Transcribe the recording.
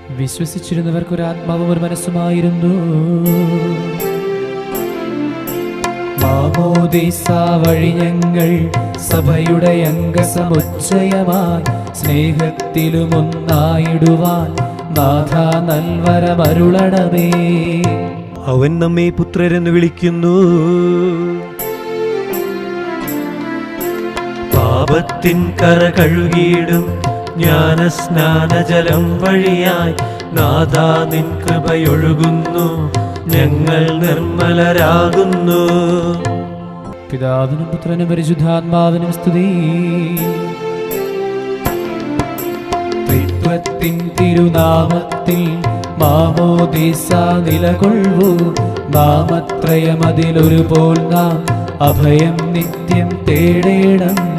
വിശ്വസിച്ചിരുന്നവർക്ക് ഒരു ആത്മാവും ഒരു മനസ്സുമായിരുന്നു. മാമോദീസ വഴി ഞങ്ങൾ സഭയുടെ അംഗസമുച്ചയമായി സ്നേഹത്തിലും ഒന്നായിടുവാൻ നാഥ നൽവരമരുളണമേ. അവൻ നമ്മെ പുത്രരെന്ന് വിളിക്കുന്നു. പാപത്തിൻ കറ കഴുകിയിടും ജ്ഞാനസ്നാനജലം വഴിയായി നാഥാ നിൻ കൃപയൊഴുകുന്നു, ഞങ്ങൾ നിർമ്മലരാകുന്നു. പിതാവിനും പുത്രനും പരിശുദ്ധാത്മാവിനും സ്തുതി. ത്രിത്വത്തിൻ തിരുനാമത്തിൽ മാമോദീസ നിലകൊള്ളൂ. നാമത്രയമതിലൊരുപോൽ നാം അഭയം നിത്യം തേടേണം.